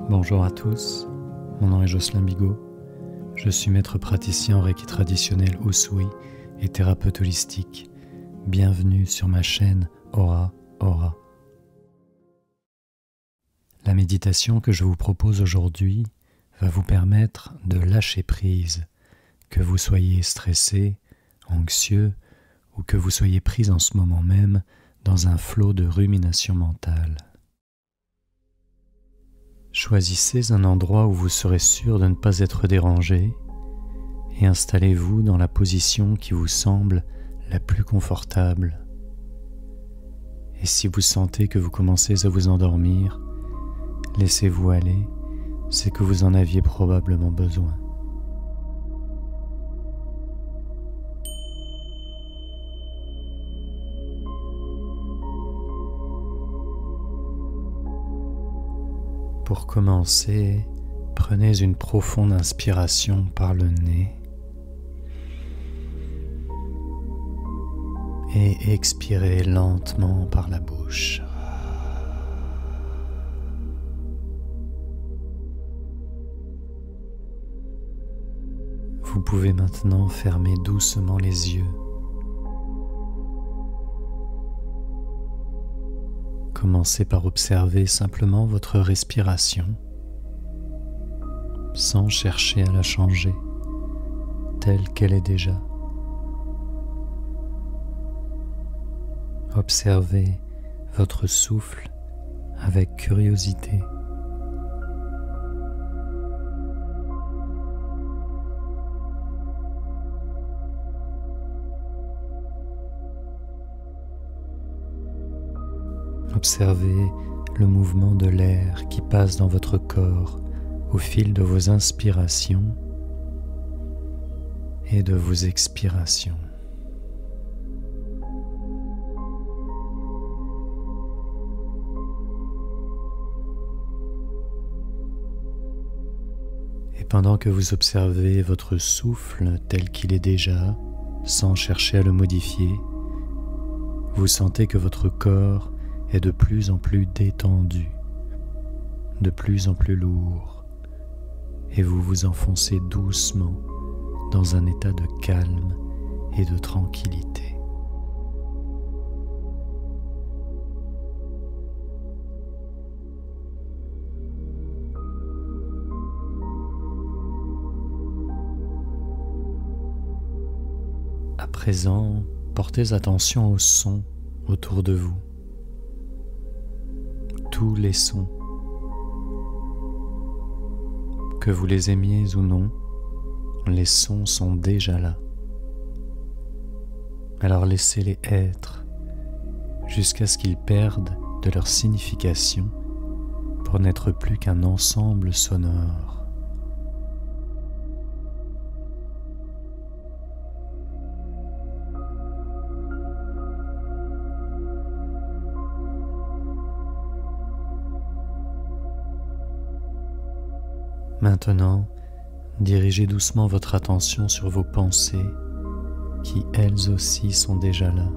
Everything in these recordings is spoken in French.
Bonjour à tous, mon nom est Jocelyn Bigot, je suis maître praticien en Reiki traditionnel Usui et thérapeute holistique. Bienvenue sur ma chaîne Aura. La méditation que je vous propose aujourd'hui va vous permettre de lâcher prise, que vous soyez stressé, anxieux ou que vous soyez pris en ce moment même dans un flot de rumination mentale. Choisissez un endroit où vous serez sûr de ne pas être dérangé et installez-vous dans la position qui vous semble la plus confortable. Et si vous sentez que vous commencez à vous endormir, laissez-vous aller, c'est que vous en aviez probablement besoin. Pour commencer, prenez une profonde inspiration par le nez et expirez lentement par la bouche. Vous pouvez maintenant fermer doucement les yeux. Commencez par observer simplement votre respiration, sans chercher à la changer, telle qu'elle est déjà. Observez votre souffle avec curiosité. Observez le mouvement de l'air qui passe dans votre corps au fil de vos inspirations et de vos expirations. Et pendant que vous observez votre souffle tel qu'il est déjà, sans chercher à le modifier, vous sentez que votre corps est de plus en plus détendu, de plus en plus lourd, et vous vous enfoncez doucement dans un état de calme et de tranquillité. À présent, portez attention aux sons autour de vous. Tous les sons, que vous les aimiez ou non, les sons sont déjà là. Alors laissez-les être jusqu'à ce qu'ils perdent de leur signification pour n'être plus qu'un ensemble sonore. Maintenant, dirigez doucement votre attention sur vos pensées qui, elles aussi, sont déjà là.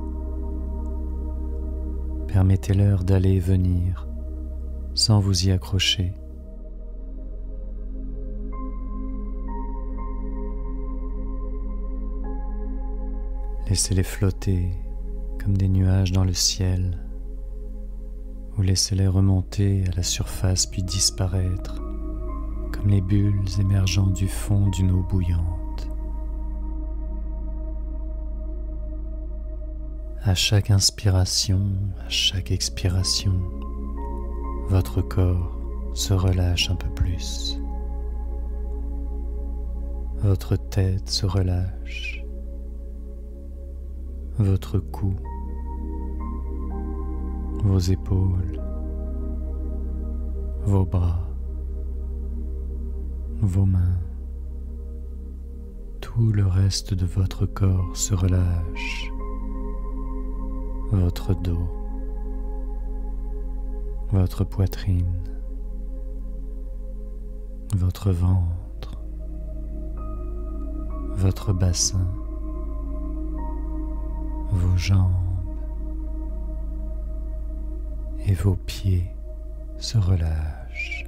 Permettez-leur d'aller et venir sans vous y accrocher. Laissez-les flotter comme des nuages dans le ciel ou laissez-les remonter à la surface puis disparaître comme les bulles émergeant du fond d'une eau bouillante. À chaque inspiration, à chaque expiration, votre corps se relâche un peu plus. Votre tête se relâche. Votre cou, vos épaules, vos bras, vos mains, tout le reste de votre corps se relâche, votre dos, votre poitrine, votre ventre, votre bassin, vos jambes et vos pieds se relâchent.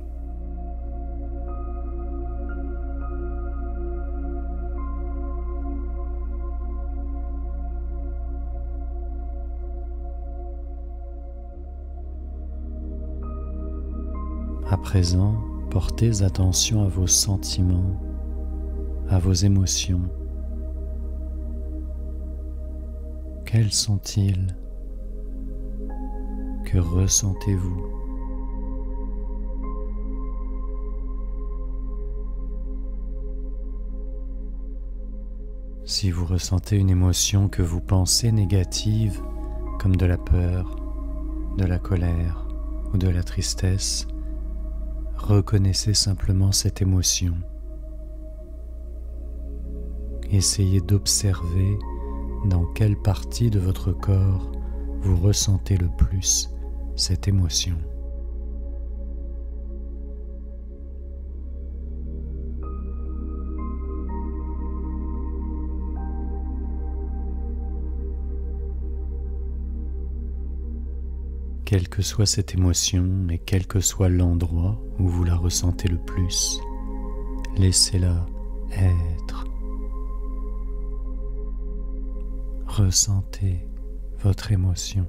À présent, portez attention à vos sentiments, à vos émotions. Quels sont-ils? Que ressentez-vous? Si vous ressentez une émotion que vous pensez négative, comme de la peur, de la colère ou de la tristesse, reconnaissez simplement cette émotion. Essayez d'observer dans quelle partie de votre corps vous ressentez le plus cette émotion. Quelle que soit cette émotion et quel que soit l'endroit où vous la ressentez le plus, laissez-la être. Ressentez votre émotion.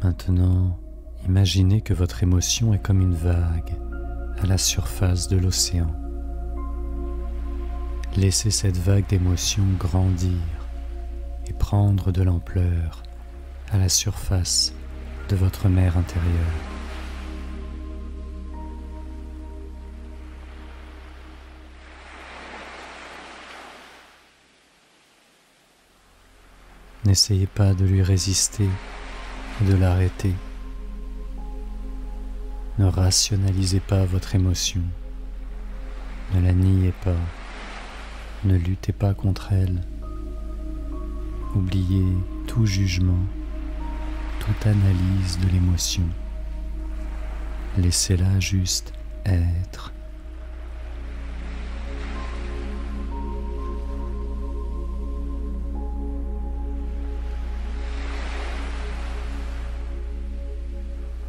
Maintenant, imaginez que votre émotion est comme une vague à la surface de l'océan. Laissez cette vague d'émotions grandir et prendre de l'ampleur à la surface de votre mer intérieure. N'essayez pas de lui résister ou de l'arrêter. Ne rationalisez pas votre émotion, ne la niez pas, ne luttez pas contre elle. Oubliez tout jugement, toute analyse de l'émotion. Laissez-la juste être.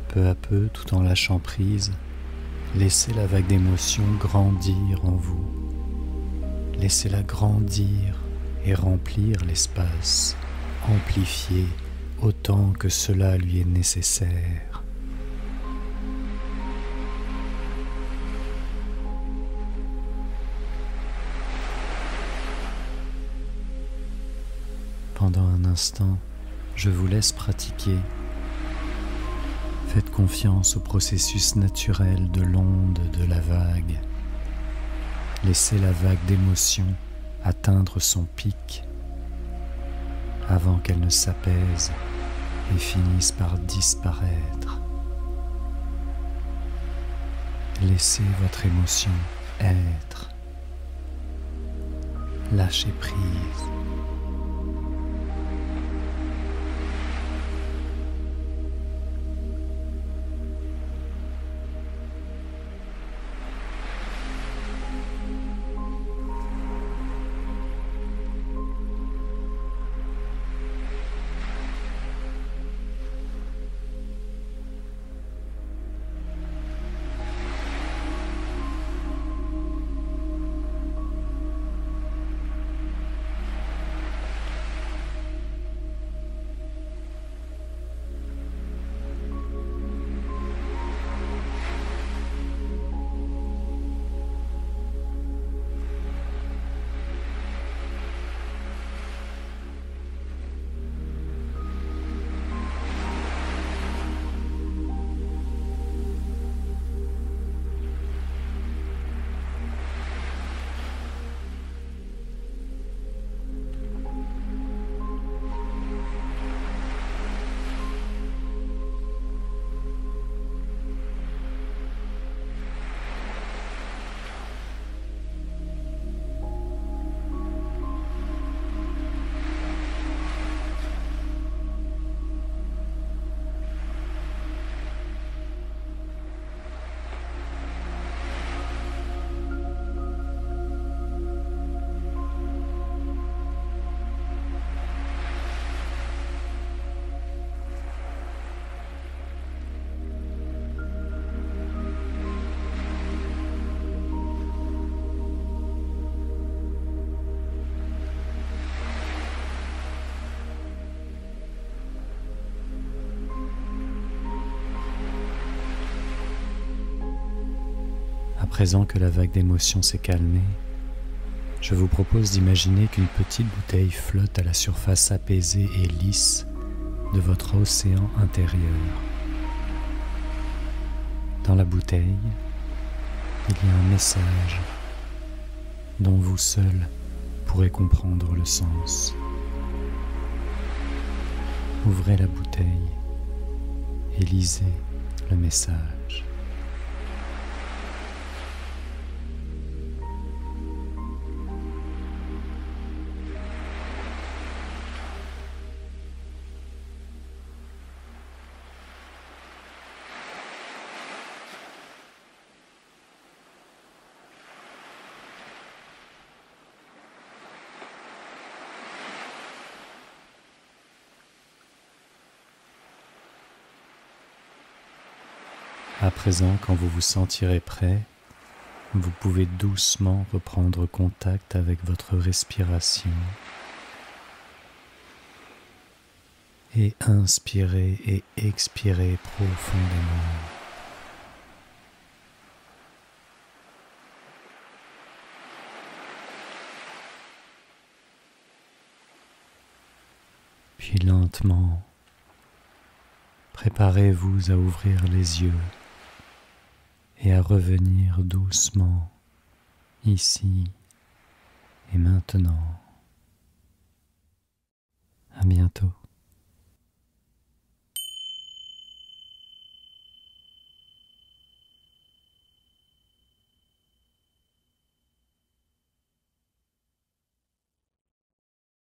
Peu à peu, tout en lâchant prise, laissez la vague d'émotions grandir en vous. Laissez-la grandir et remplir l'espace, amplifier autant que cela lui est nécessaire. Pendant un instant, je vous laisse pratiquer. Faites confiance au processus naturel de l'onde de la vague. Laissez la vague d'émotion atteindre son pic avant qu'elle ne s'apaise et finisse par disparaître. Laissez votre émotion être. Lâchez prise. À présent que la vague d'émotions s'est calmée, je vous propose d'imaginer qu'une petite bouteille flotte à la surface apaisée et lisse de votre océan intérieur. Dans la bouteille, il y a un message dont vous seul pourrez comprendre le sens. Ouvrez la bouteille et lisez le message. À présent, quand vous vous sentirez prêt, vous pouvez doucement reprendre contact avec votre respiration et inspirer et expirer profondément. Puis lentement, préparez-vous à ouvrir les yeux et à revenir doucement ici et maintenant. À bientôt.